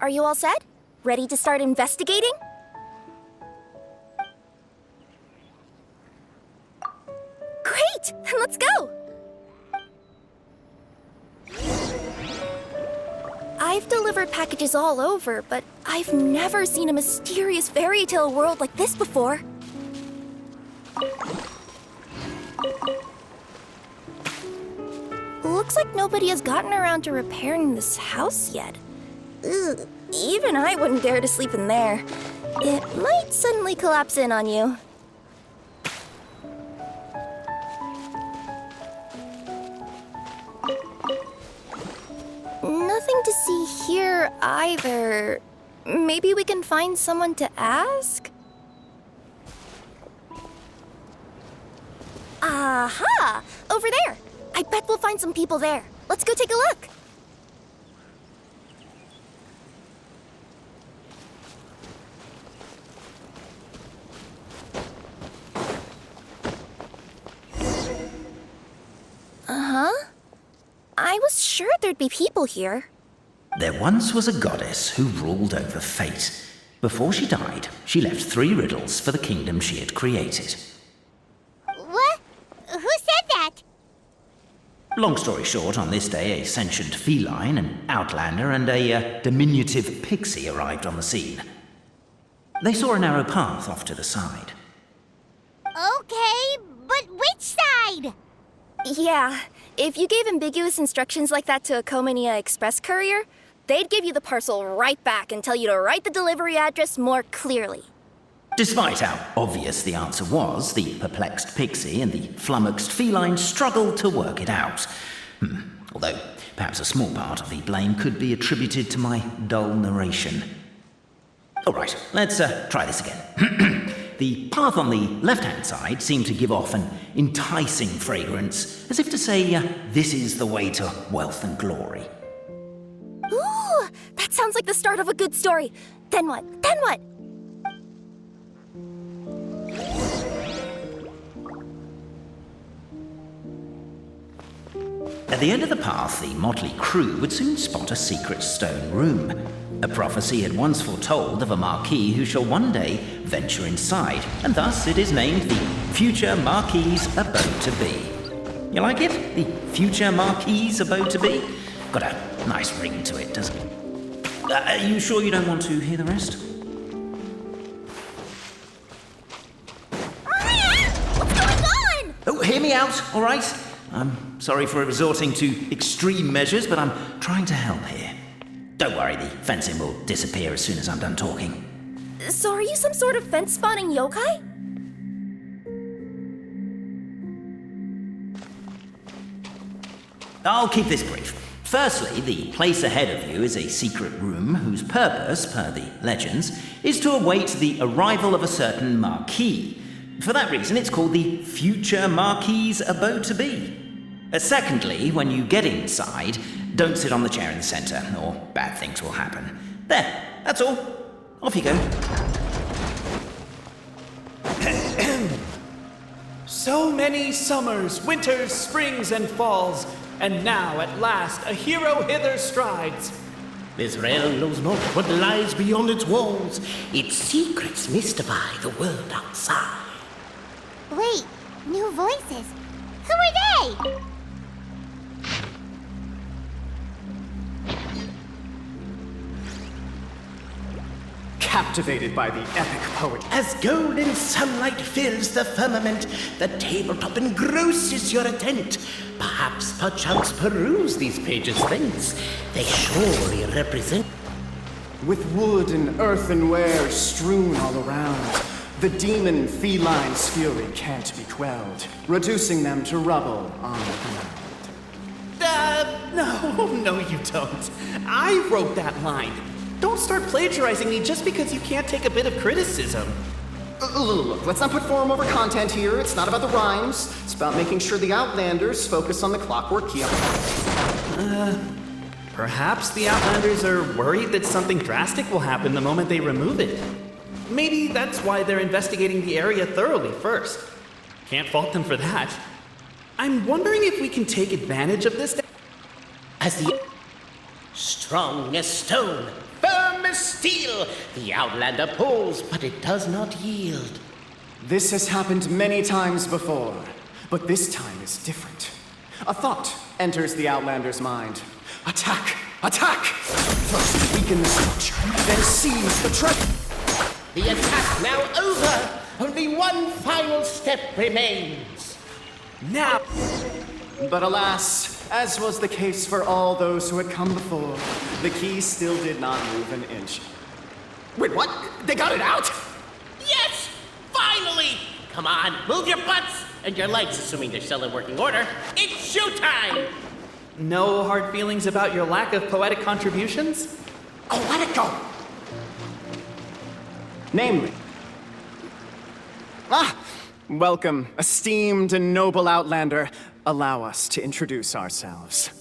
Are you all set? Ready to start investigating? Great! Then let's go! I've delivered packages all over, but I've never seen a mysterious fairy tale world like this before. Looks like nobody has gotten around to repairing this house yet. Ugh, even I wouldn't dare to sleep in there. It might suddenly collapse in on you. Nothing to see here either. Maybe we can find someone to ask? Aha! Over there! I bet we'll find some people there. Let's go take a look. Uh-huh. I was sure there'd be people here. There once was a goddess who ruled over fate. Before she died, she left 3 riddles for the kingdom she had created. What? Who said that? Long story short, on this day, a sentient feline, an outlander, and a diminutive pixie arrived on the scene. They saw a narrow path off to the side. Okay, but which side? Yeah, if you gave ambiguous instructions like that to a Comania Express courier, they'd give you the parcel right back and tell you to write the delivery address more clearly. Despite how obvious the answer was, the perplexed pixie and the flummoxed feline struggled to work it out. Although, perhaps a small part of the blame could be attributed to my dull narration. All right, let's try this again. The path on the left-hand side seemed to give off an enticing fragrance, as if to say, this is the way to wealth and glory. Ooh, that sounds like the start of a good story. Then what? Then what? At the end of the path, the motley crew would soon spot a secret stone room. A prophecy had once foretold of a Marquis who shall one day venture inside, and thus it is named the Future Marquis's Abode to Be. You like it? The Future Marquis's Abode to Be? Got a nice ring to it, doesn't it? Are you sure you don't want to hear the rest? What's going on? Oh, hear me out, all right? I'm sorry for resorting to extreme measures, but I'm trying to help here. Don't worry, the fencing will disappear as soon as I'm done talking. So are you some sort of fence-spawning yokai? I'll keep this brief. Firstly, the place ahead of you is a secret room whose purpose, per the legends, is to await the arrival of a certain Marquis. For that reason, it's called the Future Marquis's Abode to Be. Secondly, when you get inside, don't sit on the chair in the centre, or bad things will happen. There, that's all. Off you go. So many summers, winters, springs, and falls, and now at last a hero hither strides. This realm knows not what lies beyond its walls. Its secrets mystify the world outside. Wait, new voices. Who are they? Captivated by the epic poet. As golden sunlight fills the firmament, the tabletop engrosses your attent. Perchance peruse these pages thence. They surely represent... With wood and earthenware strewn all around, the demon feline's fury can't be quelled, reducing them to rubble on the ground. No, you don't. I wrote that line. Don't start plagiarizing me just because you can't take a bit of criticism. Look, let's not put form over content here. It's not about the rhymes. It's about making sure the Outlanders focus on the clockwork key. Perhaps the Outlanders are worried that something drastic will happen the moment they remove it. Maybe that's why they're investigating the area thoroughly first. Can't fault them for that. I'm wondering if we can take advantage of this. As the strong as stone, firm as steel. The Outlander pulls, but it does not yield. This has happened many times before, but this time is different. A thought enters the Outlander's mind. Attack! Attack! First weaken the structure, then seize the treasure. The attack now over. Only one final step remains. Now! But alas, as was the case for all those who had come before, the key still did not move an inch. Wait, what? They got it out? Yes! Finally! Come on, move your butts and your legs, assuming they're still in working order. It's showtime! No hard feelings about your lack of poetic contributions? Oh, let it go! Namely... welcome, esteemed and noble Outlander. Allow us to introduce ourselves.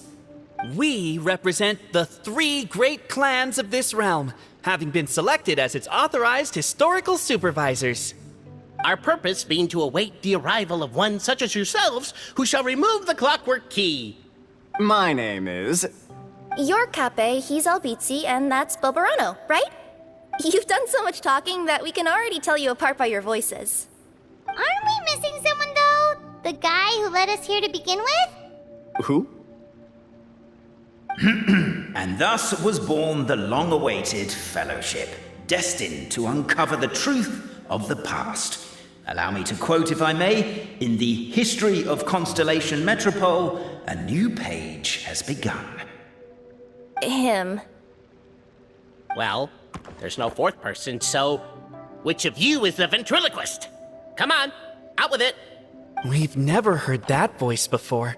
We represent the 3 great clans of this realm, having been selected as its authorized historical supervisors. Our purpose being to await the arrival of one such as yourselves who shall remove the clockwork key. My name is... You're Cape, he's Albizzi, and that's Bobarano, right? You've done so much talking that we can already tell you apart by your voices. Aren't we missing someone, though? The guy who led us here to begin with? Who? And thus was born the long-awaited fellowship, destined to uncover the truth of the past. Allow me to quote, if I may, in the history of Constellation Metropole, a new page has begun. Him. Well, there's no fourth person, so which of you is the ventriloquist? Come on, out with it. We've never heard that voice before,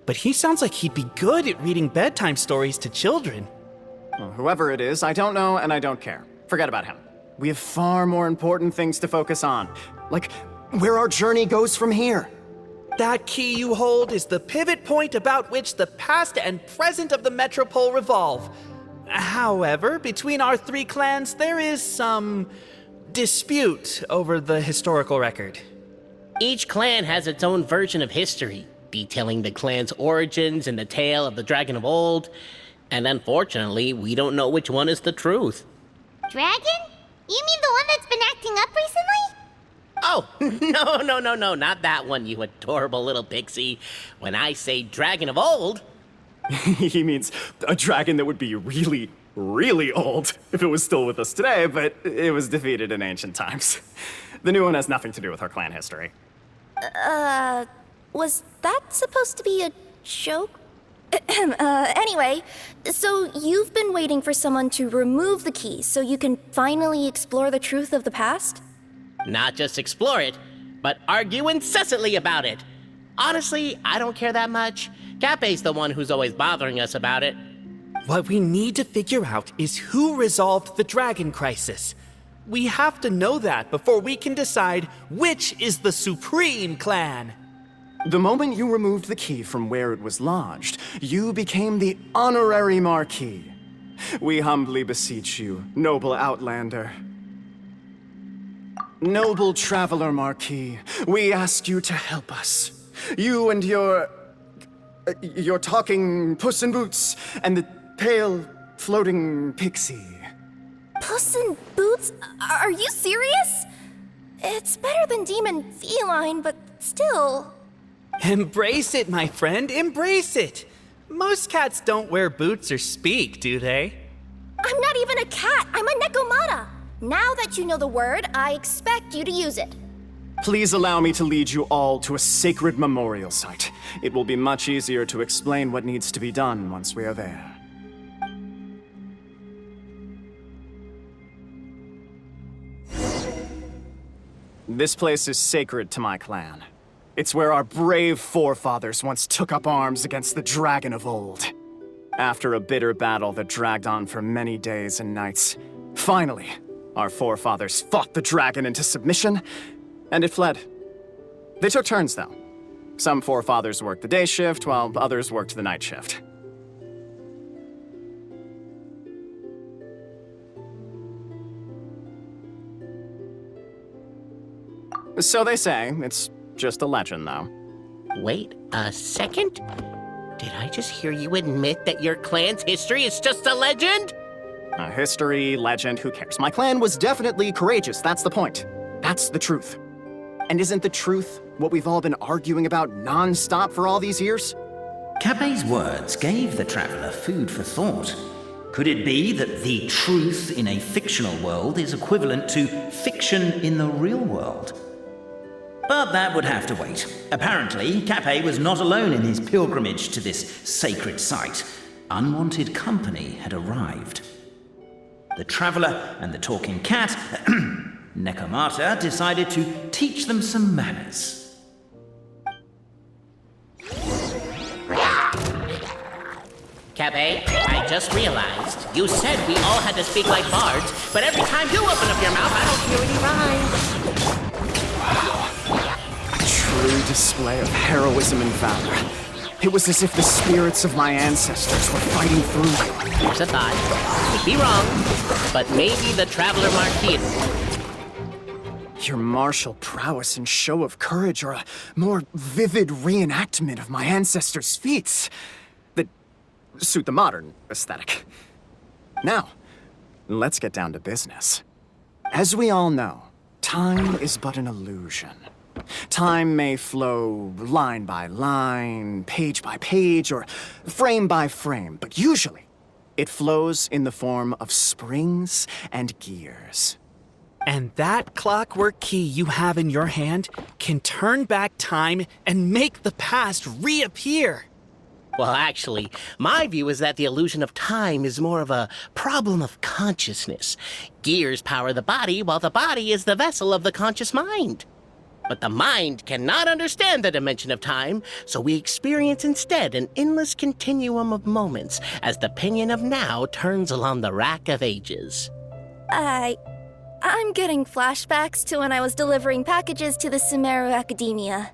but he sounds like he'd be good at reading bedtime stories to children. Well, whoever it is, I don't know and I don't care. Forget about him. We have far more important things to focus on, like where our journey goes from here. That key you hold is the pivot point about which the past and present of the Metropole revolve. However, between our 3 clans, there is some dispute over the historical record. Each clan has its own version of history, detailing the clan's origins and the tale of the dragon of old. And unfortunately, we don't know which one is the truth. Dragon? You mean the one that's been acting up recently? Oh, no, not that one, you adorable little pixie. When I say dragon of old... He means a dragon that would be really, really old if it was still with us today, but it was defeated in ancient times. The new one has nothing to do with our clan history. Was that supposed to be a joke? Anyway, so you've been waiting for someone to remove the key so you can finally explore the truth of the past? Not just explore it, but argue incessantly about it. Honestly, I don't care that much. Cape's the one who's always bothering us about it. What we need to figure out is who resolved the dragon crisis. We have to know that before we can decide which is the supreme clan. The moment you removed the key from where it was lodged, you became the honorary Marquis. We humbly beseech you, noble Outlander. Noble Traveler Marquis, we ask you to help us. You and your talking Puss in Boots and the pale floating pixie. Puss in Boots? Are you serious? It's better than demon feline, but still... Embrace it, my friend, embrace it. Most cats don't wear boots or speak, do they? I'm not even a cat, I'm a Nekomata. Now that you know the word, I expect you to use it. Please allow me to lead you all to a sacred memorial site. It will be much easier to explain what needs to be done once we are there. This place is sacred to my clan. It's where our brave forefathers once took up arms against the dragon of old. After a bitter battle that dragged on for many days and nights, finally, our forefathers fought the dragon into submission, and it fled. They took turns, though. Some forefathers worked the day shift, while others worked the night shift. So they say. It's just a legend, though. Wait a second? Did I just hear you admit that your clan's history is just a legend? History, legend, who cares? My clan was definitely courageous, that's the point. That's the truth. And isn't the truth what we've all been arguing about non-stop for all these years? Capet's words gave the traveler food for thought. Could it be that the truth in a fictional world is equivalent to fiction in the real world? But that would have to wait. Apparently, Capet was not alone in his pilgrimage to this sacred site. Unwanted company had arrived. The traveler and the talking cat, Nekomata, decided to teach them some manners. Capet, I just realized you said we all had to speak like bards, but every time you open up your mouth, I don't hear any rhymes. A true display of heroism and valor. It was as if the spirits of my ancestors were fighting through you. Here's a thought. Could be wrong, but maybe the Traveler Marquis. Your martial prowess and show of courage are a more vivid reenactment of my ancestors' feats that suit the modern aesthetic. Now, let's get down to business. As we all know, time is but an illusion. Time may flow line by line, page by page, or frame by frame, but usually it flows in the form of springs and gears. And that clockwork key you have in your hand can turn back time and make the past reappear. Well, actually, my view is that the illusion of time is more of a problem of consciousness. Gears power the body, while the body is the vessel of the conscious mind. But the mind cannot understand the dimension of time, so we experience instead an endless continuum of moments as the pinion of now turns along the rack of ages. I'm getting flashbacks to when I was delivering packages to the Sumeru Academia.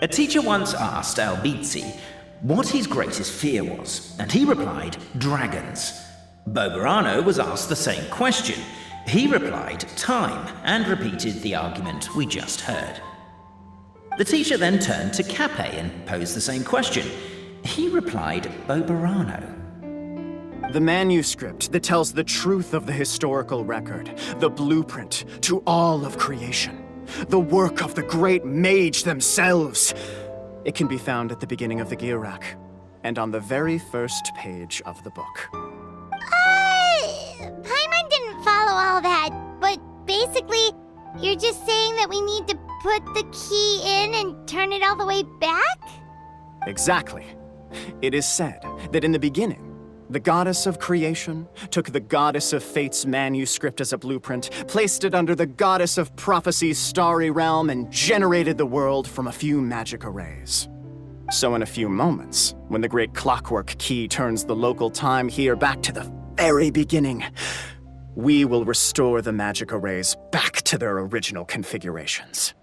A teacher once asked Albizzi what his greatest fear was, and he replied, dragons. Boberano was asked the same question. He replied, time, and repeated the argument we just heard. The teacher then turned to Capet and posed the same question. He replied, Boberano. The manuscript that tells the truth of the historical record, the blueprint to all of creation, the work of the great mage themselves. It can be found at the beginning of the gear rack, and on the very first page of the book. Paimon didn't follow all that, but basically, you're just saying that we need to put the key in and turn it all the way back? Exactly. It is said that in the beginning, the goddess of creation took the goddess of fate's manuscript as a blueprint, placed it under the goddess of prophecy's starry realm, and generated the world from a few magic arrays. So in a few moments, when the great clockwork key turns the local time here back to the very beginning, we will restore the magic arrays back to their original configurations.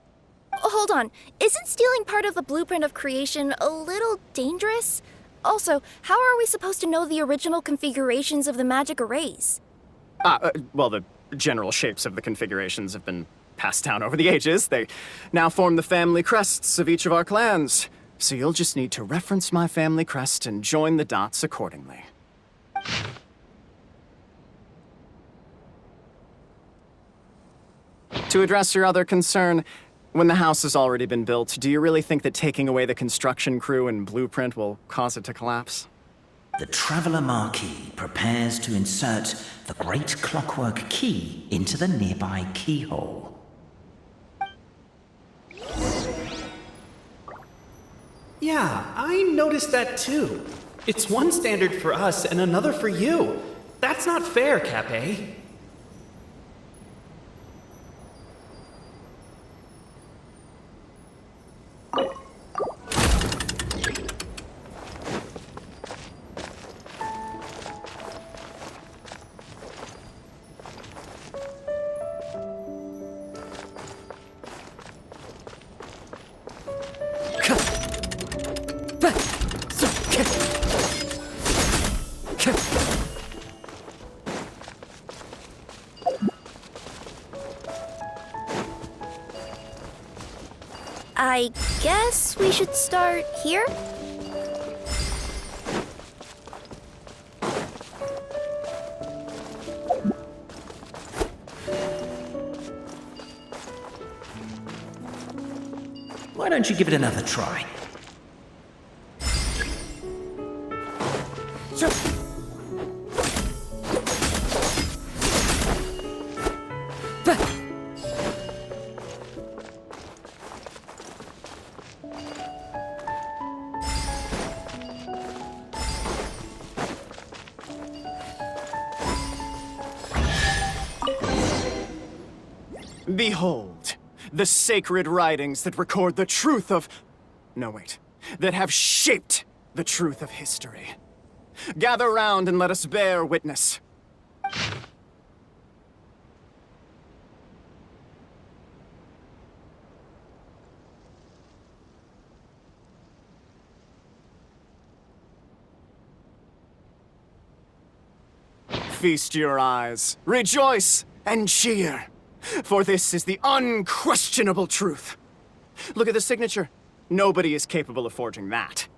Hold on, isn't stealing part of the blueprint of creation a little dangerous? Also, how are we supposed to know the original configurations of the magic arrays? Well, the general shapes of the configurations have been passed down over the ages. They now form the family crests of each of our clans. So you'll just need to reference my family crest and join the dots accordingly. To address your other concern, when the house has already been built, do you really think that taking away the construction crew and blueprint will cause it to collapse? The Traveler Marquis prepares to insert the great clockwork key into the nearby keyhole. Yeah, I noticed that too. It's one standard for us and another for you. That's not fair, Capet. I guess we should start here? don't you give it another try? Behold, the sacred writings that record the truth of... No, wait. That have shaped the truth of history. Gather round and let us bear witness. Feast your eyes, rejoice, and cheer. For this is the unquestionable truth. Look at the signature. Nobody is capable of forging that.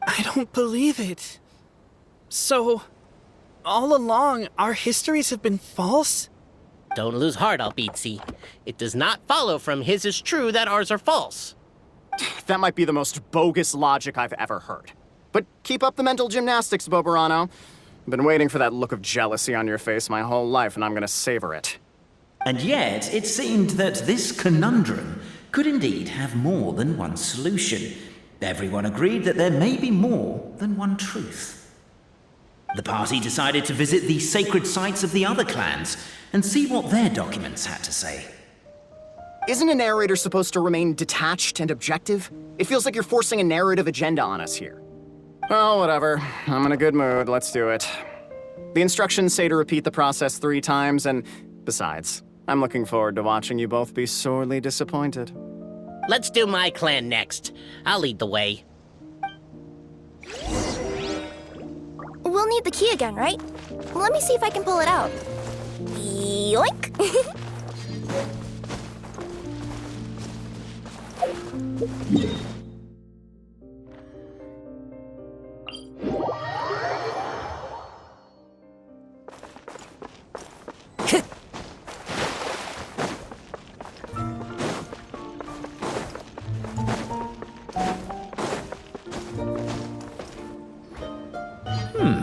I don't believe it. So, all along, our histories have been false? Don't lose heart, Albizzi. It does not follow from his is true that ours are false. That might be the most bogus logic I've ever heard. But keep up the mental gymnastics, Boberano. I've been waiting for that look of jealousy on your face my whole life, and I'm gonna savor it. And yet, it seemed that this conundrum could indeed have more than one solution. Everyone agreed that there may be more than one truth. The party decided to visit the sacred sites of the other clans and see what their documents had to say. Isn't a narrator supposed to remain detached and objective? It feels like you're forcing a narrative agenda on us here. Well, whatever. I'm in a good mood. Let's do it. The instructions say to repeat the process 3 times, and besides, I'm looking forward to watching you both be sorely disappointed. Let's do my clan next. I'll lead the way. We'll need the key again, right? Let me see if I can pull it out. Yoink!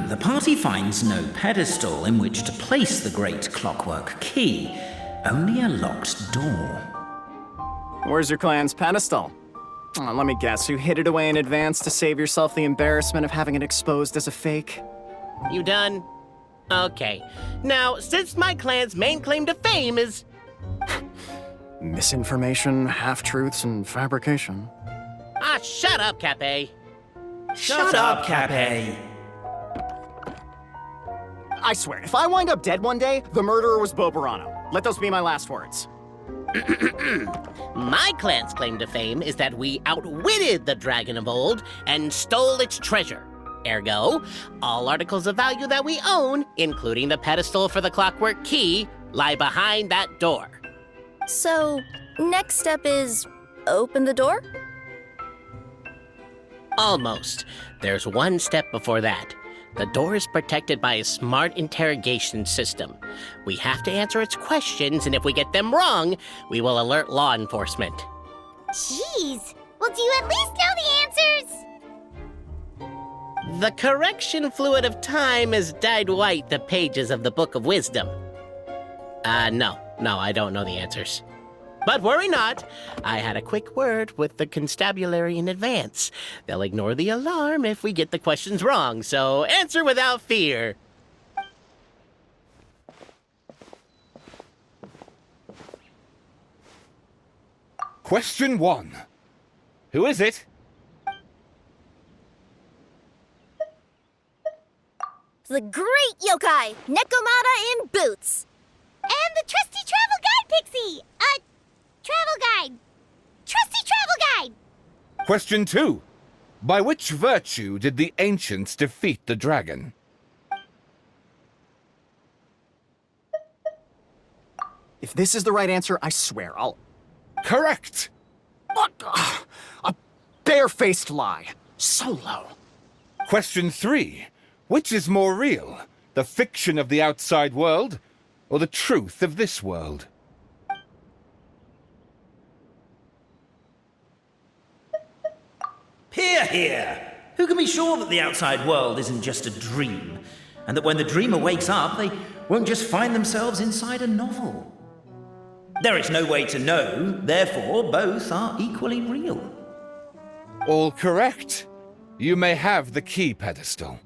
The party finds no pedestal in which to place the great clockwork key, only a locked door. Where's your clan's pedestal? Oh, let me guess, you hid it away in advance to save yourself the embarrassment of having it exposed as a fake? You done? Okay. Now, since my clan's main claim to fame is... Misinformation, half-truths, and fabrication. Ah, shut up, Cape. Shut up, Cape! I swear, if I wind up dead one day, the murderer was Boberano. Let those be my last words. My clan's claim to fame is that we outwitted the dragon of old and stole its treasure. Ergo, all articles of value that we own, including the pedestal for the clockwork key, lie behind that door. So, next step is open the door? Almost. There's one step before that. The door is protected by a smart interrogation system. We have to answer its questions, and if we get them wrong, we will alert law enforcement. Jeez. Well, do you at least know the answers? The correction fluid of time has dyed white the pages of the Book of Wisdom. No, I don't know the answers. But worry not, I had a quick word with the constabulary in advance. They'll ignore the alarm if we get the questions wrong, so answer without fear. Question 1. Who is it? The great yokai, Nekomata in boots. And the trusty travel guide, Pixie! Travel guide! Trusty travel guide! Question 2. By which virtue did the ancients defeat the dragon? If this is the right answer, I swear I'll... Correct! A barefaced lie. So low. Question 3. Which is more real? The fiction of the outside world, or the truth of this world? Hear, hear! Who can be sure that the outside world isn't just a dream, and that when the dreamer wakes up, they won't just find themselves inside a novel? There is no way to know, therefore both are equally real. All correct. You may have the key pedestal.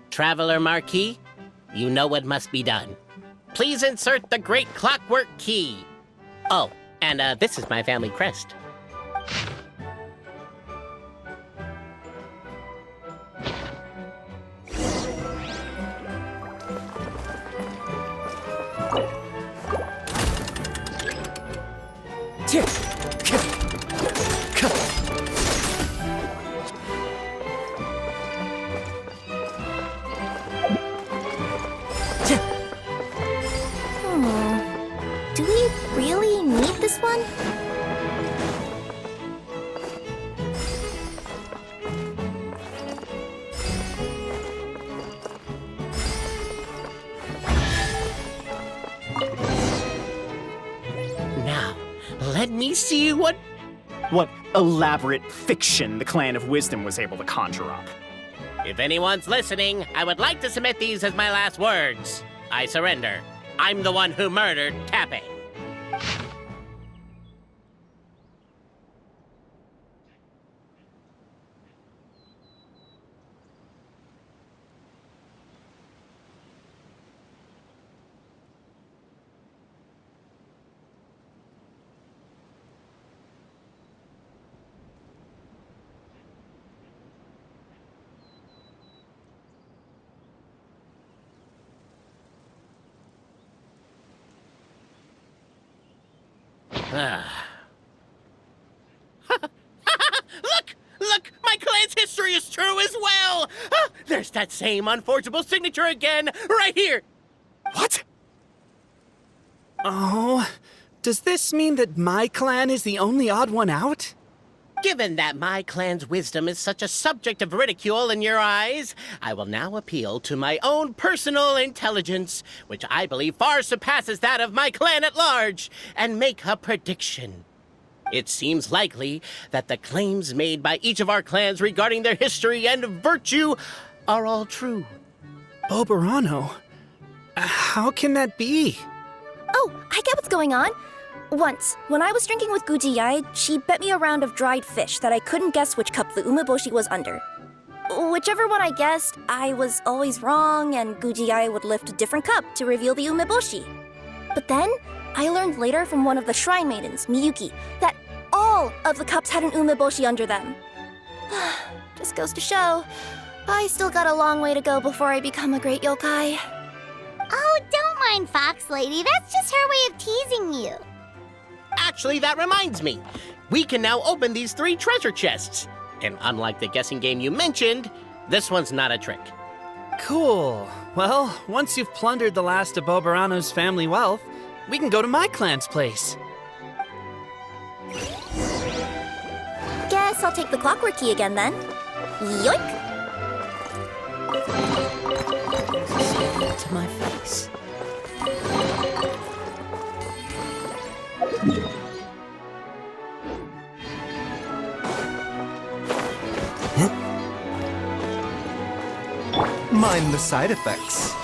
Traveler Marquis, you know what must be done. Please insert the great clockwork key. Oh, and this is my family crest. Do we really need this one? Now, let me see what... What elaborate fiction the Clan of Wisdom was able to conjure up. If anyone's listening, I would like to submit these as my last words. I surrender. I'm the one who murdered Tappy. Look! My clan's history is true as well! There's that same unforgeable signature again, right here! What? Oh, does this mean that my clan is the only odd one out? Given that my clan's wisdom is such a subject of ridicule in your eyes, I will now appeal to my own personal intelligence, which I believe far surpasses that of my clan at large, and make a prediction. It seems likely that the claims made by each of our clans regarding their history and virtue are all true. Boberano? How can that be? Oh, I get what's going on. Once, when I was drinking with Gujiyai, she bet me a round of dried fish that I couldn't guess which cup the umeboshi was under. Whichever one I guessed, I was always wrong, and Gujiyai would lift a different cup to reveal the umeboshi. But then, I learned later from one of the shrine maidens, Miyuki, that all of the cups had an umeboshi under them. Just goes to show, I still got a long way to go before I become a great yokai. Oh, don't mind Fox Lady. That's just her way of teasing you. Actually, that reminds me. We can now open these 3 treasure chests. And unlike the guessing game you mentioned, this one's not a trick. Cool. Well, once you've plundered the last of Boberano's family wealth, we can go to my clan's place. Guess I'll take the clockwork key again then. Yoink! To my face. Mind the side effects.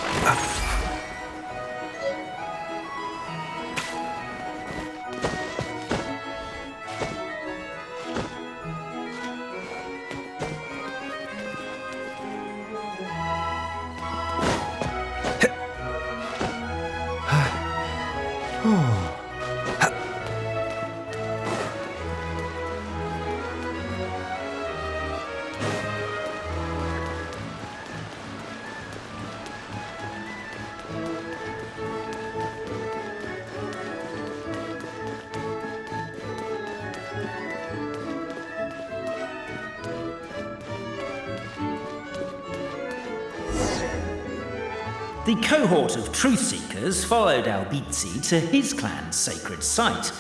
The cohort of truth seekers followed Albizzi to his clan's sacred site.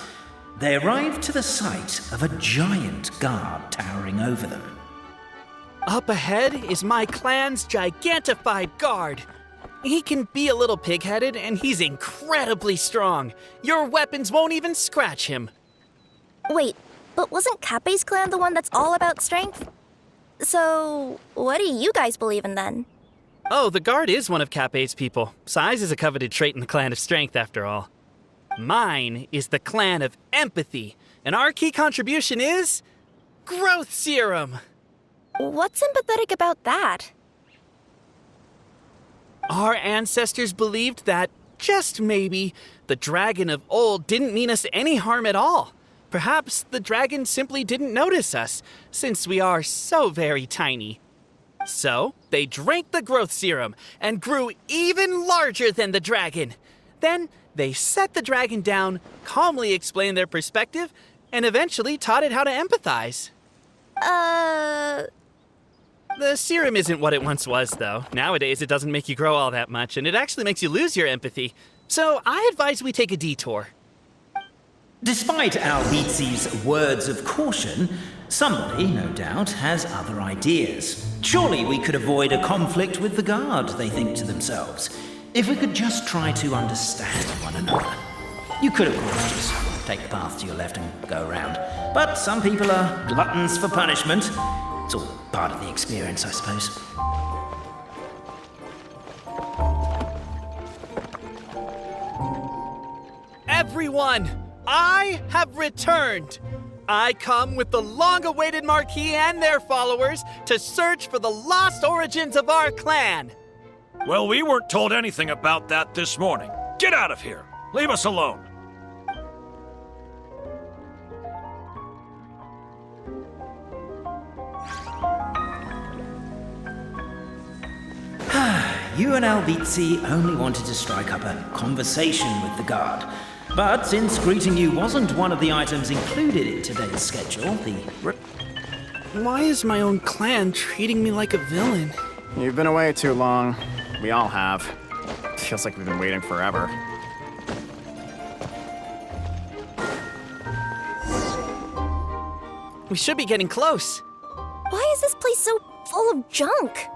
They arrived to the site of a giant guard towering over them. Up ahead is my clan's gigantified guard. He can be a little pig-headed, and he's incredibly strong. Your weapons won't even scratch him. Wait, but wasn't Kappe's clan the one that's all about strength? So, what do you guys believe in then? Oh, the guard is one of Kappe's people. Size is a coveted trait in the clan of strength, after all. Mine is the clan of empathy, and our key contribution is... growth serum! What's sympathetic about that? Our ancestors believed that, just maybe, the dragon of old didn't mean us any harm at all. Perhaps the dragon simply didn't notice us, since we are so very tiny. So, they drank the growth serum and grew even larger than the dragon. Then, they set the dragon down, calmly explained their perspective, and eventually taught it how to empathize. The serum isn't what it once was, though. Nowadays, it doesn't make you grow all that much, and it actually makes you lose your empathy. So, I advise we take a detour. Despite Albizzi's words of caution, somebody, no doubt, has other ideas. Surely we could avoid a conflict with the guard, they think to themselves, if we could just try to understand one another. You could, of course, just take the path to your left and go around. But some people are gluttons for punishment. It's all part of the experience, I suppose. Everyone, I have returned. I come with the long-awaited Marquis and their followers to search for the lost origins of our clan. Well, we weren't told anything about that this morning. Get out of here. Leave us alone. You and Albizzi only wanted to strike up a conversation with the guard. But since greeting you wasn't one of the items included in today's schedule, Why is my own clan treating me like a villain? You've been away too long. We all have. Feels like we've been waiting forever. We should be getting close. Why is this place so full of junk?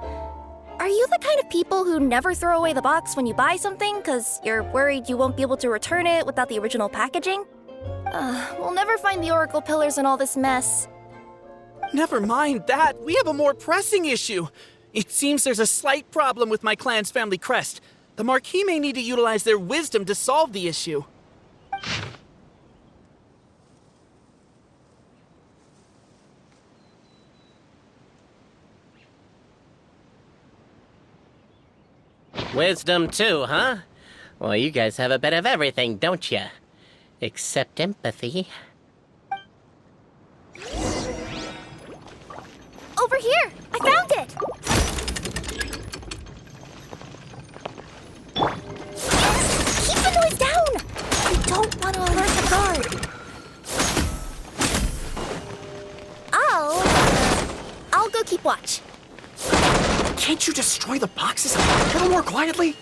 Are you the kind of people who never throw away the box when you buy something because you're worried you won't be able to return it without the original packaging? We'll never find the Oracle Pillars in all this mess. Never mind that. We have a more pressing issue. It seems there's a slight problem with my clan's family crest. The Marquis may need to utilize their wisdom to solve the issue. Wisdom too, huh? Well, you guys have a bit of everything, don't you? Except empathy. Over here! I found it! Keep the noise down! I don't want to alert the guard. I'll go keep watch. Can't you destroy the boxes a little more quietly?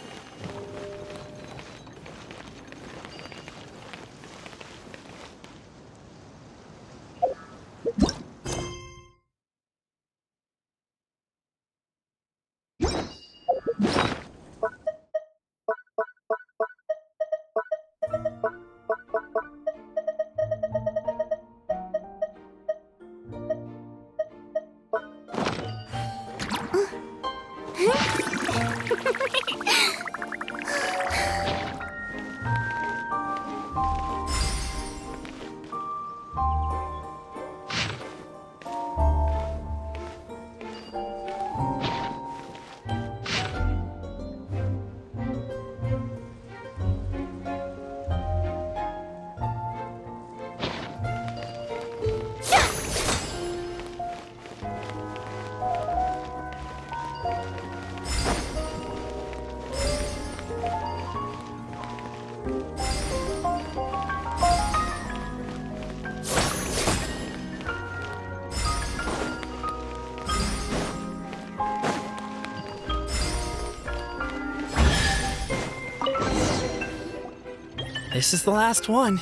This is the last one.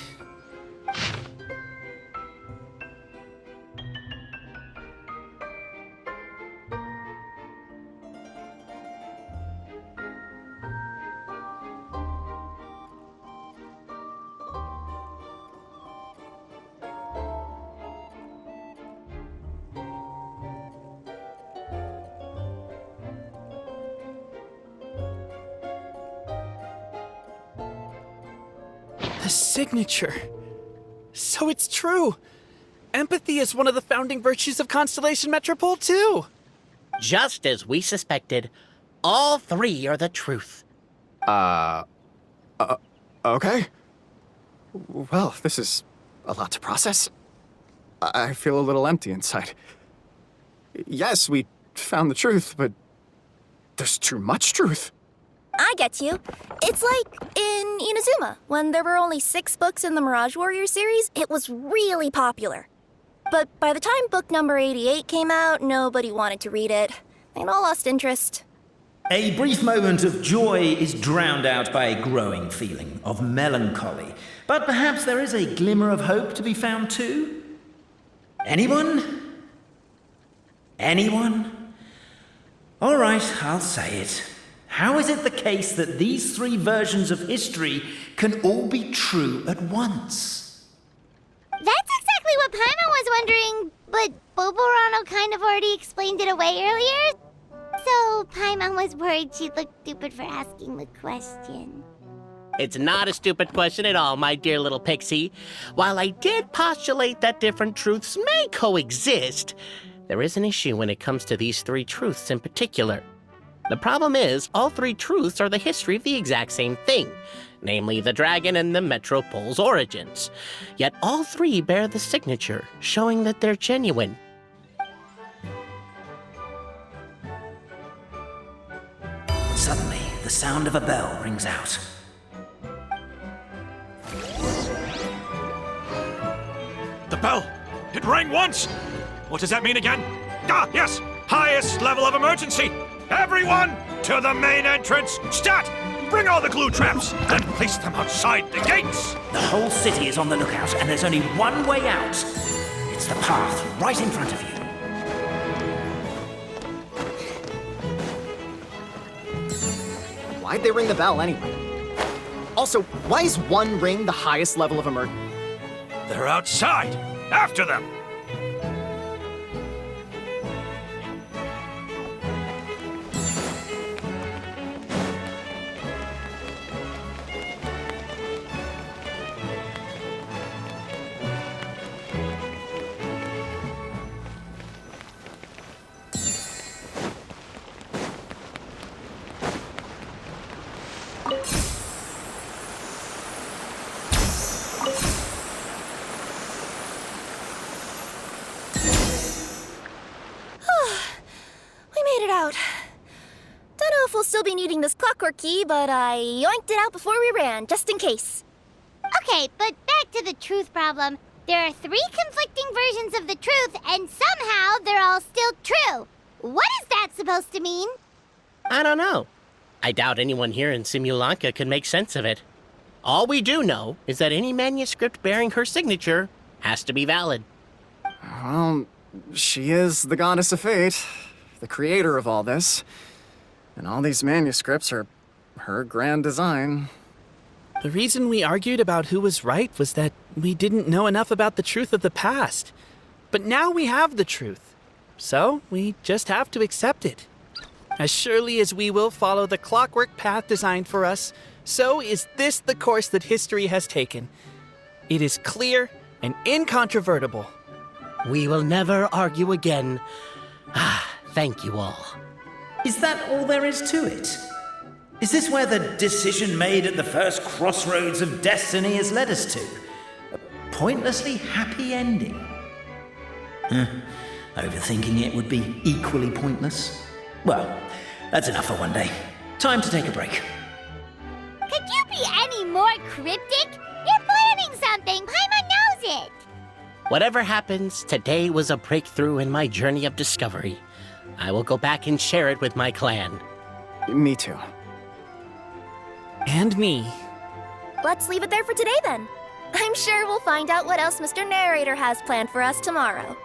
A signature. So it's true. Empathy is one of the founding virtues of Constellation Metropole, too. Just as we suspected, all three are the truth. Okay. Well, this is a lot to process. I feel a little empty inside. Yes, we found the truth, but there's too much truth. I get you. It's like in Inazuma, when there were only 6 books in the Mirage Warrior series, it was really popular. But by the time book number 88 came out, nobody wanted to read it. They'd all lost interest. A brief moment of joy is drowned out by a growing feeling of melancholy. But perhaps there is a glimmer of hope to be found too? Anyone? Anyone? All right, I'll say it. How is it the case that these 3 versions of history can all be true at once? That's exactly what Paimon was wondering, but Boborano kind of already explained it away earlier. So Paimon was worried she'd look stupid for asking the question. It's not a stupid question at all, my dear little pixie. While I did postulate that different truths may coexist, there is an issue when it comes to these 3 truths in particular. The problem is, all 3 truths are the history of the exact same thing, namely the dragon and the Metropole's origins. Yet all 3 bear the signature, showing that they're genuine. Suddenly, the sound of a bell rings out. The bell! It rang once! What does that mean again? Ah, yes! Highest level of emergency! Everyone, to the main entrance! Stat! Bring all the glue traps and place them outside the gates! The whole city is on the lookout, and there's only one way out. It's the path right in front of you. Why'd they ring the bell anyway? Also, why is 1 ring the highest level of emergency? They're outside! After them! Don't know if we'll still be needing this clockwork key, but I yoinked it out before we ran, just in case. Okay, but back to the truth problem. There are 3 conflicting versions of the truth, and somehow they're all still true. What is that supposed to mean? I don't know. I doubt anyone here in Simulanka could make sense of it. All we do know is that any manuscript bearing her signature has to be valid. Well, she is the goddess of fate, the creator of all this. And all these manuscripts are her grand design. The reason we argued about who was right was that we didn't know enough about the truth of the past. But now we have the truth. So we just have to accept it. As surely as we will follow the clockwork path designed for us, so is this the course that history has taken. It is clear and incontrovertible. We will never argue again. Thank you all. Is that all there is to it? Is this where the decision made at the first crossroads of destiny has led us to? A pointlessly happy ending? Overthinking it would be equally pointless. Well, that's enough for one day. Time to take a break. Could you be any more cryptic? You're planning something. Paimon knows it. Whatever happens, today was a breakthrough in my journey of discovery. I will go back and share it with my clan. Me too. And me. Let's leave it there for today then. I'm sure we'll find out what else Mr. Narrator has planned for us tomorrow.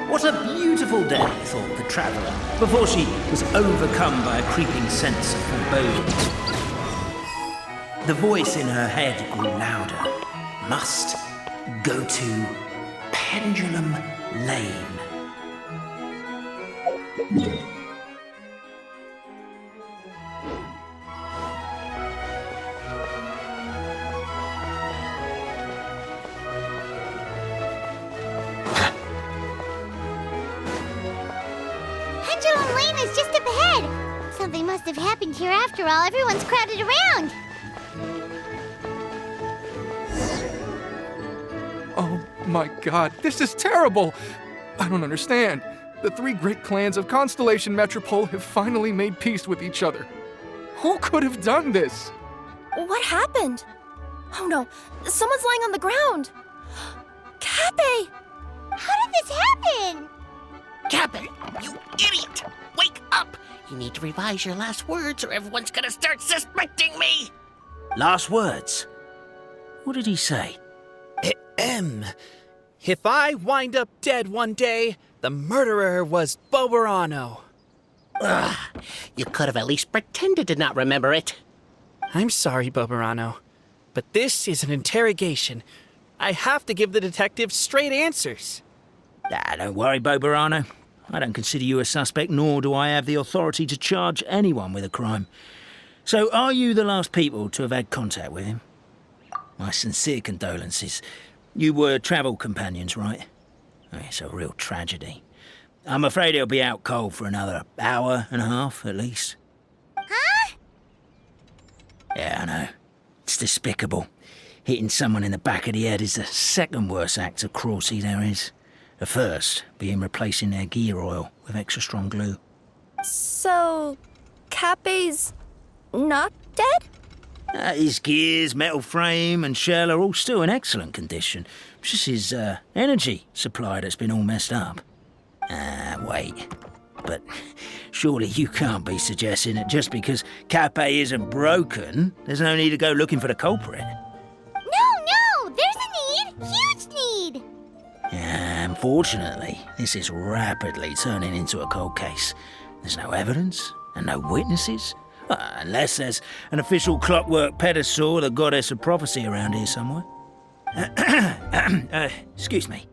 What a beautiful day, thought the traveller, before she was overcome by a creeping sense of foreboding. The voice in her head grew louder. Must go to Pendulum Lane. Pendulum Lane is just up ahead. Something must have happened here after all. Everyone's crowded around. Oh my god, this is terrible! I don't understand. The three great clans of Constellation Metropole have finally made peace with each other. Who could have done this? What happened? Oh no, someone's lying on the ground. Cappe! How did this happen? Cappe, you idiot! Wake up! You need to revise your last words or everyone's gonna start suspecting me! Last words? What did he say? If I wind up dead one day, the murderer was Boberano. Ugh, you could have at least pretended to not remember it. I'm sorry, Boberano, but this is an interrogation. I have to give the detective straight answers. Don't worry, Boberano. I don't consider you a suspect, nor do I have the authority to charge anyone with a crime. So, are you the last people to have had contact with him? My sincere condolences. You were travel companions, right? It's a real tragedy. I'm afraid he'll be out cold for another hour and a half, at least. Huh? Yeah, I know. It's despicable. Hitting someone in the back of the head is the second worst act of cruelty there is. The first being replacing their gear oil with extra strong glue. So, Cappe's not dead? His gears, metal frame and shell are all still in excellent condition. It's just his energy supply that's been all messed up. Wait. But surely you can't be suggesting that just because Cappe isn't broken, there's no need to go looking for the culprit. No, there's a need. Huge need. Unfortunately, this is rapidly turning into a cold case. There's no evidence and no witnesses. Unless there's an official clockwork pedestal or the goddess of prophecy around here somewhere. Excuse me.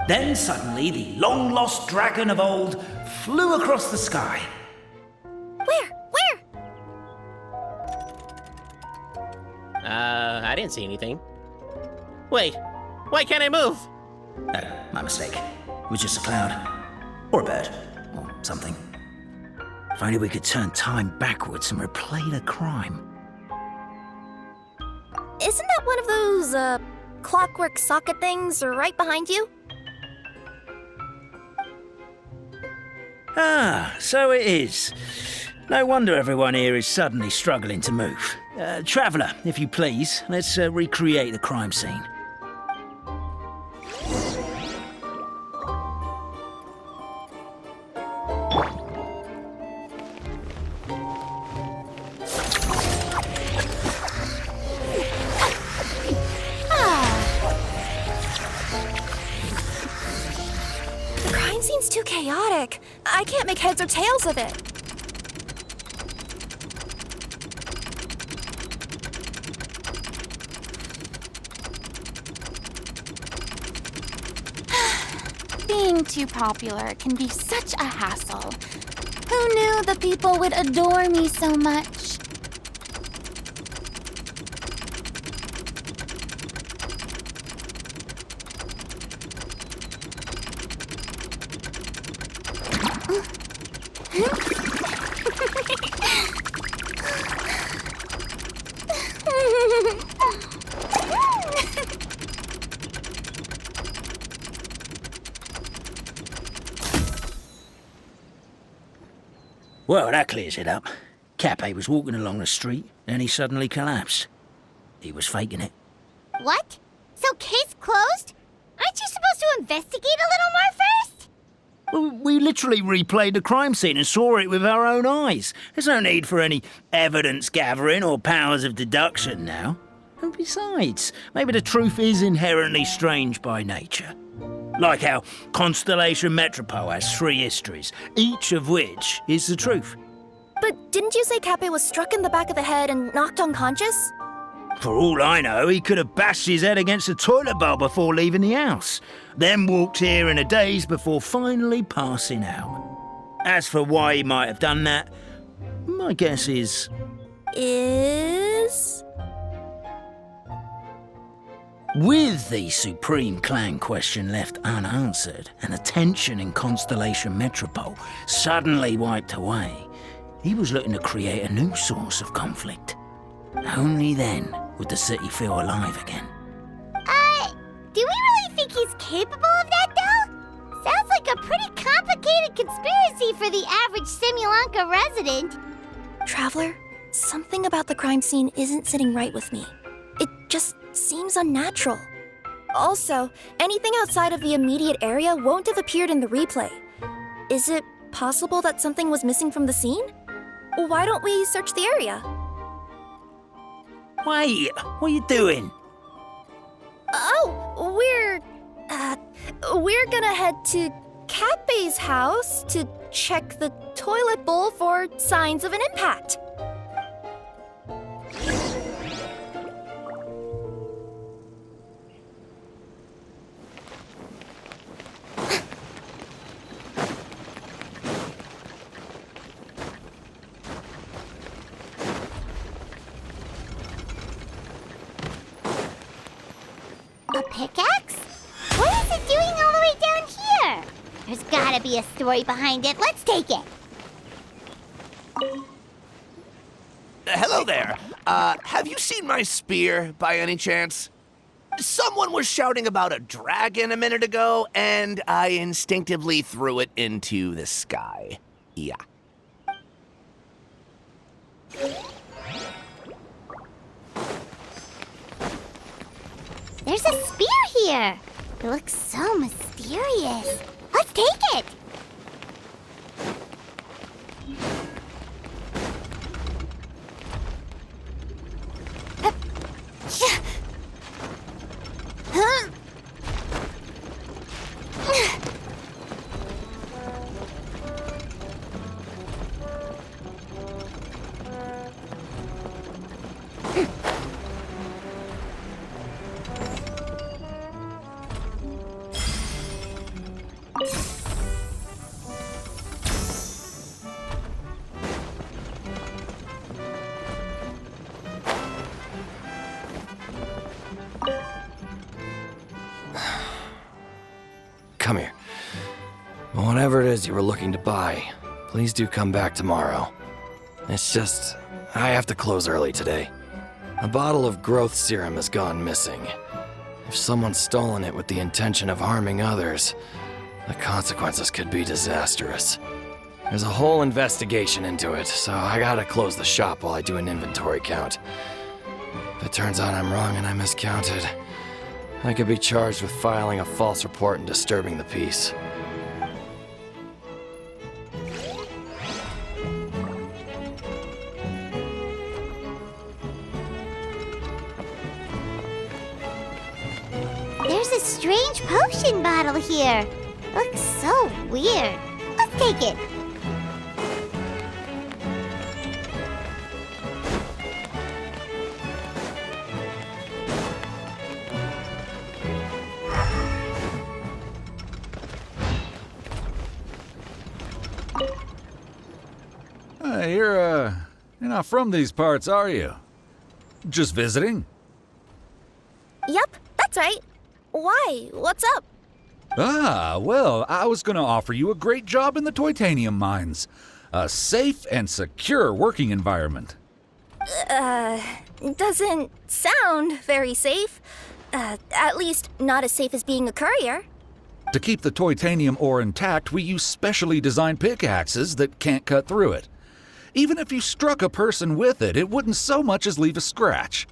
Then suddenly the long-lost dragon of old flew across the sky. Where? I didn't see anything. Wait, why can't I move? Oh, my mistake. It was just a cloud. Or a bird. Or something. If only we could turn time backwards and replay the crime. Isn't that one of those, clockwork socket things right behind you? So it is. No wonder everyone here is suddenly struggling to move. Traveller, if you please, let's recreate the crime scene. The crime scene's too chaotic. I can't make heads or tails of it. Being too popular can be such a hassle. Who knew the people would adore me so much? Well, that clears it up. Cappe was walking along the street, then he suddenly collapsed. He was faking it. What? So case closed? Aren't you supposed to investigate a little more first? Well, we literally replayed the crime scene and saw it with our own eyes. There's no need for any evidence gathering or powers of deduction now. And besides, maybe the truth is inherently strange by nature. Like how Constellation Metropole has 3 histories, each of which is the truth. But didn't you say Cappe was struck in the back of the head and knocked unconscious? For all I know, he could have bashed his head against a toilet bowl before leaving the house, then walked here in a daze before finally passing out. As for why he might have done that, my guess is... With the Supreme Clan question left unanswered and the tension in Constellation Metropole suddenly wiped away, he was looking to create a new source of conflict. Only then would the city feel alive again. Do we really think he's capable of that, though? Sounds like a pretty complicated conspiracy for the average Simulanka resident. Traveler, something about the crime scene isn't sitting right with me. It just seems unnatural. Also, anything outside of the immediate area won't have appeared in the replay. Is it possible that something was missing from the scene? Why don't we search the area? Wait, what are you doing? Oh, we're gonna head to Cappe's house to check the toilet bowl for signs of an impact. A pickaxe? What is it doing all the way down here? There's gotta be a story behind it. Let's take it. Hello there. Have you seen my spear by any chance? Someone was shouting about a dragon a minute ago, and I instinctively threw it into the sky. Yeah. There's a spear here. It looks so mysterious. Let's take it. Huh? Come here. Whatever it is you were looking to buy, please do come back tomorrow. It's just, I have to close early today. A bottle of growth serum has gone missing. If someone's stolen it with the intention of harming others, the consequences could be disastrous. There's a whole investigation into it, so I gotta close the shop while I do an inventory count. If it turns out I'm wrong and I miscounted, I could be charged with filing a false report and disturbing the peace. There's a strange potion bottle here. Looks so weird. Let's take it. You're not from these parts, are you? Just visiting? Yep, that's right. Why? What's up? Ah, well, I was gonna offer you a great job in the Titanium mines. A safe and secure working environment. Doesn't sound very safe. At least not as safe as being a courier. To keep the Titanium ore intact, we use specially designed pickaxes that can't cut through it. Even if you struck a person with it, it wouldn't so much as leave a scratch.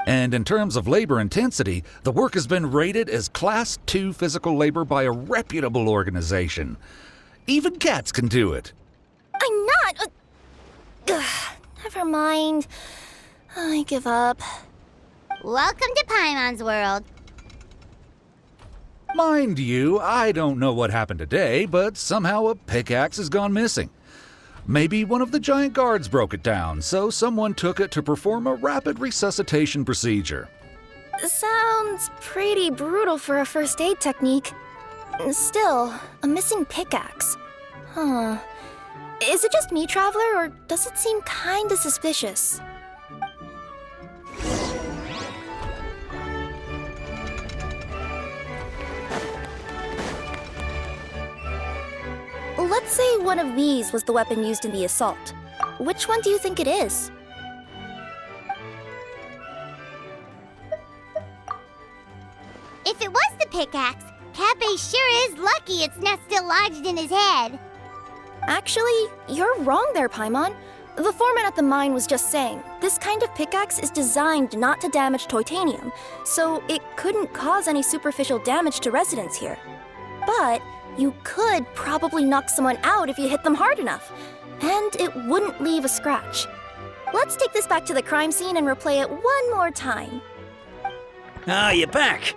And in terms of labor intensity, the work has been rated as Class 2 physical labor by a reputable organization. Even cats can do it. I'm not. Never mind. I give up. Welcome to Paimon's world. Mind you, I don't know what happened today, but somehow a pickaxe has gone missing. Maybe one of the giant guards broke it down, so someone took it to perform a rapid resuscitation procedure. Sounds pretty brutal for a first aid technique. Still, a missing pickaxe. Huh. Is it just me, Traveler, or does it seem kinda suspicious? Let's say one of these was the weapon used in the assault. Which one do you think it is? If it was the pickaxe, Cappe sure is lucky it's not still lodged in his head. Actually, you're wrong there, Paimon. The foreman at the mine was just saying, this kind of pickaxe is designed not to damage titanium, so it couldn't cause any superficial damage to residents here. But you could probably knock someone out if you hit them hard enough, and it wouldn't leave a scratch. Let's take this back to the crime scene and replay it one more time. Ah, you're back.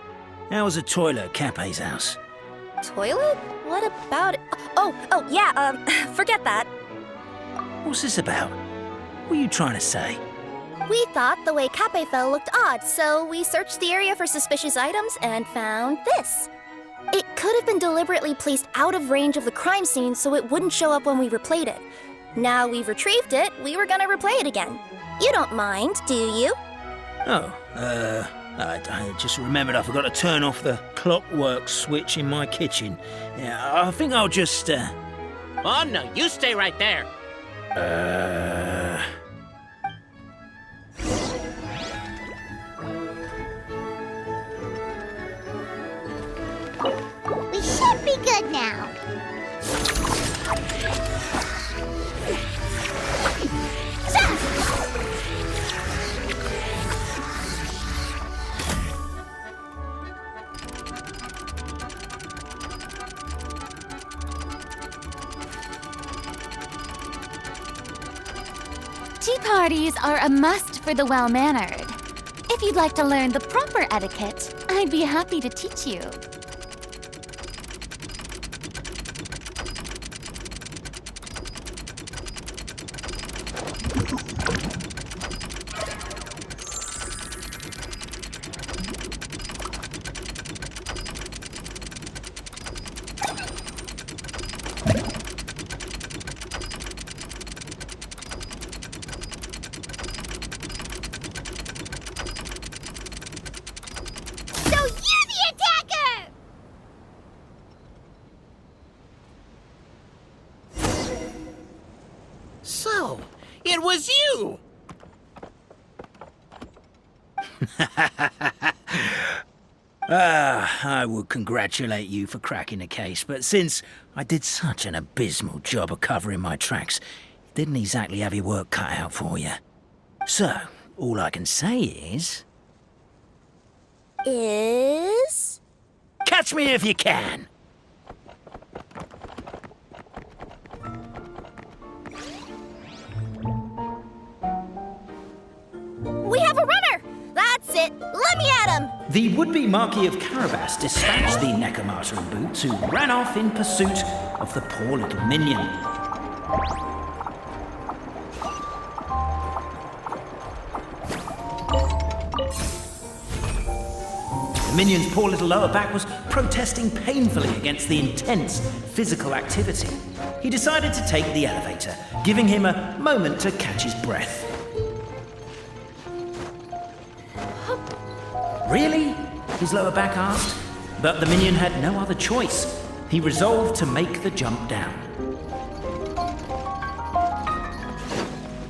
How was the toilet at Cappe's house? Toilet? What about it? Oh, yeah, forget that. What's this about? What are you trying to say? We thought the way Cappe fell looked odd, so we searched the area for suspicious items and found this. It could have been deliberately placed out of range of the crime scene so it wouldn't show up when we replayed it. Now we've retrieved it, we were gonna replay it again. You don't mind, do you? Oh, I just remembered I forgot to turn off the clockwork switch in my kitchen. Yeah, I think I'll just, Oh, no, you stay right there. We should be good now. Tea parties are a must for the well-mannered. If you'd like to learn the proper etiquette, I'd be happy to teach you. So, it was you! I would congratulate you for cracking the case, but since I did such an abysmal job of covering my tracks, it didn't exactly have your work cut out for you. So, all I can say is... Catch me if you can! We have a runner! That's it! Let me at him! The would-be Marquis of Carabas dispatched the Necromata in boots, who ran off in pursuit of the poor little minion. The minion's poor little lower back was protesting painfully against the intense physical activity. He decided to take the elevator, giving him a moment to catch his breath. Really? His lower back asked. But the minion had no other choice. He resolved to make the jump down.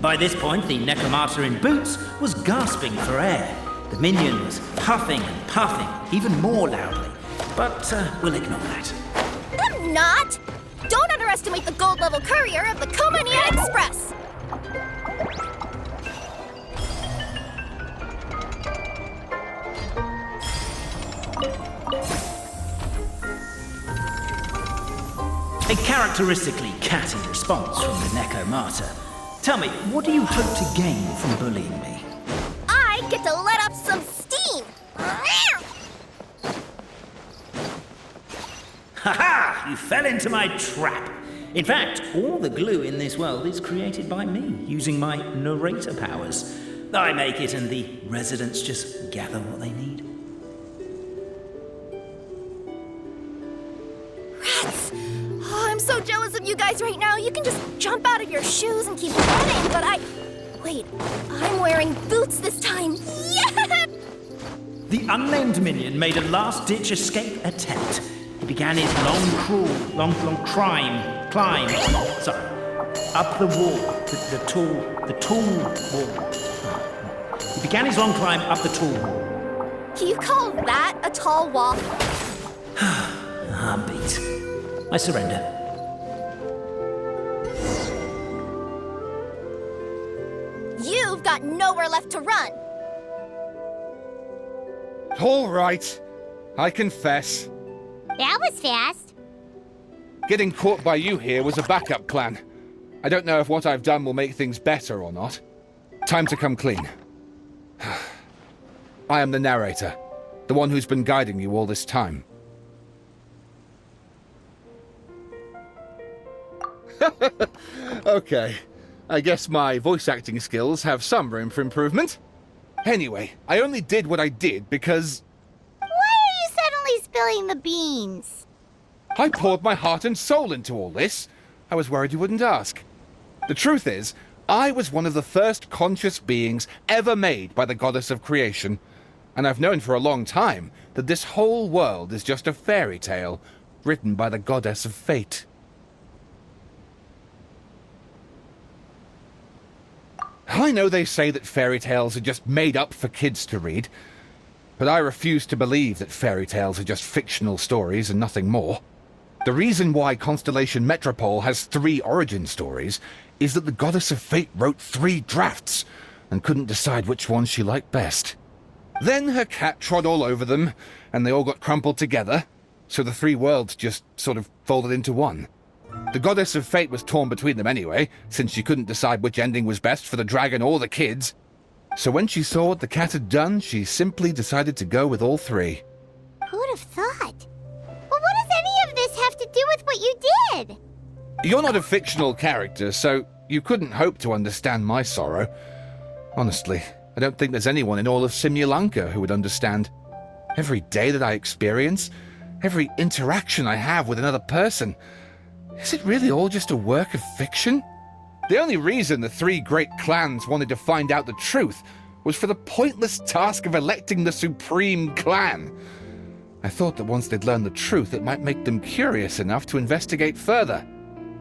By this point, the Necromata in boots was gasping for air. The minion was puffing and puffing, even more loudly. But we'll ignore that. I'm not! Don't underestimate the gold-level courier of the Komania Express! A characteristically catty response from the Necromata. Tell me, what do you hope to gain from bullying me? I get to let up some steam! Ha-ha! You fell into my trap. In fact, all the glue in this world is created by me, using my narrator powers. I make it and the residents just gather what they need. Rats! Oh, I'm so jealous of you guys right now. You can just jump out of your shoes and keep running, but Wait, I'm wearing boots this time. Yeah! The unnamed minion made a last-ditch escape attempt. He began his long climb, up the wall, the tall wall. He began his long climb up the tall wall. Can you call that a tall wall? Beat. I surrender. You've got nowhere left to run. All right. I confess. That was fast. Getting caught by you here was a backup plan. I don't know if what I've done will make things better or not. Time to come clean. I am the narrator, the one who's been guiding you all this time. Okay, I guess my voice acting skills have some room for improvement. Anyway, I only did what I did because... Why are you suddenly spilling the beans? I poured my heart and soul into all this. I was worried you wouldn't ask. The truth is, I was one of the first conscious beings ever made by the goddess of creation. And I've known for a long time that this whole world is just a fairy tale written by the goddess of fate. I know they say that fairy tales are just made up for kids to read, but I refuse to believe that fairy tales are just fictional stories and nothing more. The reason why Constellation Metropole has 3 origin stories is that the Goddess of Fate wrote 3 drafts and couldn't decide which one she liked best. Then her cat trod all over them, and they all got crumpled together, so the 3 worlds just sort of folded into one. The Goddess of Fate was torn between them anyway, since she couldn't decide which ending was best for the dragon or the kids. So when she saw what the cat had done, she simply decided to go with all 3. Who'd have thought? But what does any of this have to do with what you did? You're not a fictional character, so you couldn't hope to understand my sorrow. Honestly, I don't think there's anyone in all of Simulanka who would understand. Every day that I experience, every interaction I have with another person, is it really all just a work of fiction? The only reason the 3 great clans wanted to find out the truth was for the pointless task of electing the supreme clan. I thought that once they'd learned the truth, it might make them curious enough to investigate further.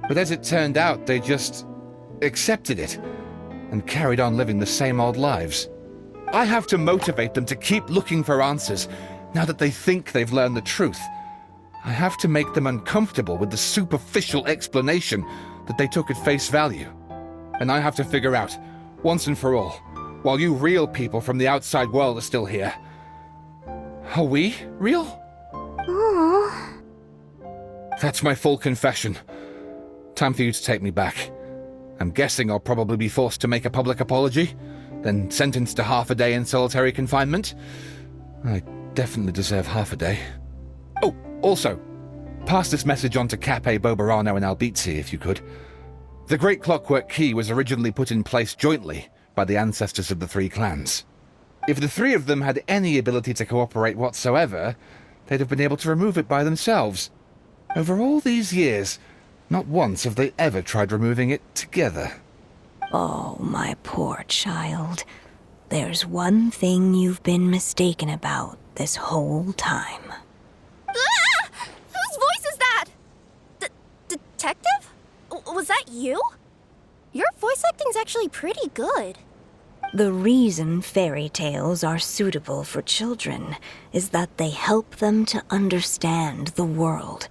But as it turned out, they just accepted it and carried on living the same old lives. I have to motivate them to keep looking for answers now that they think they've learned the truth. I have to make them uncomfortable with the superficial explanation that they took at face value. And I have to figure out, once and for all, while you real people from the outside world are still here, are we real? Aww. That's my full confession. Time for you to take me back. I'm guessing I'll probably be forced to make a public apology, then sentenced to half a day in solitary confinement. I definitely deserve half a day. Oh, also, pass this message on to Cape, Bobarano, and Albizzi, if you could. The Great Clockwork Key was originally put in place jointly by the ancestors of the 3 clans. If the 3 of them had any ability to cooperate whatsoever, they'd have been able to remove it by themselves. Over all these years, not once have they ever tried removing it together. Oh, my poor child. There's one thing you've been mistaken about this whole time. Ah! Whose voice is that? Detective? Was that you? Your voice acting's actually pretty good. The reason fairy tales are suitable for children is that they help them to understand the world.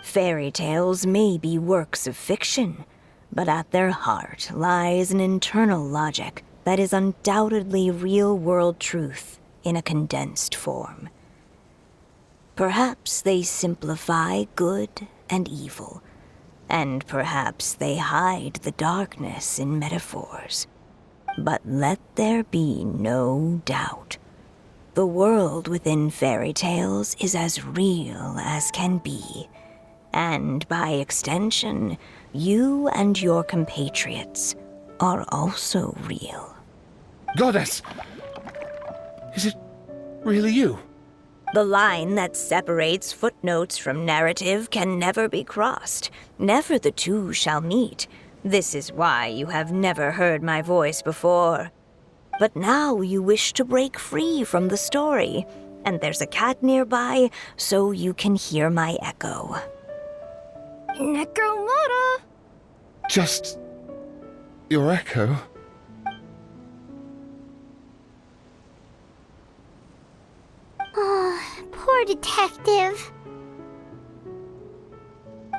Fairy tales may be works of fiction, but at their heart lies an internal logic that is undoubtedly real-world truth in a condensed form. Perhaps they simplify good and evil, and perhaps they hide the darkness in metaphors. But let there be no doubt. The world within fairy tales is as real as can be, And by extension, you and your compatriots are also real. Goddess! Is it really you? The line that separates footnotes from narrative can never be crossed. Never the two shall meet. This is why you have never heard my voice before. But now you wish to break free from the story, and there's a cat nearby, so you can hear my echo. Necromora! Just your echo? Oh, poor detective.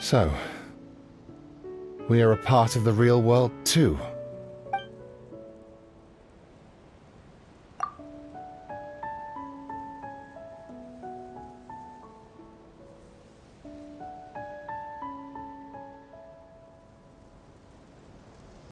So, we are a part of the real world too.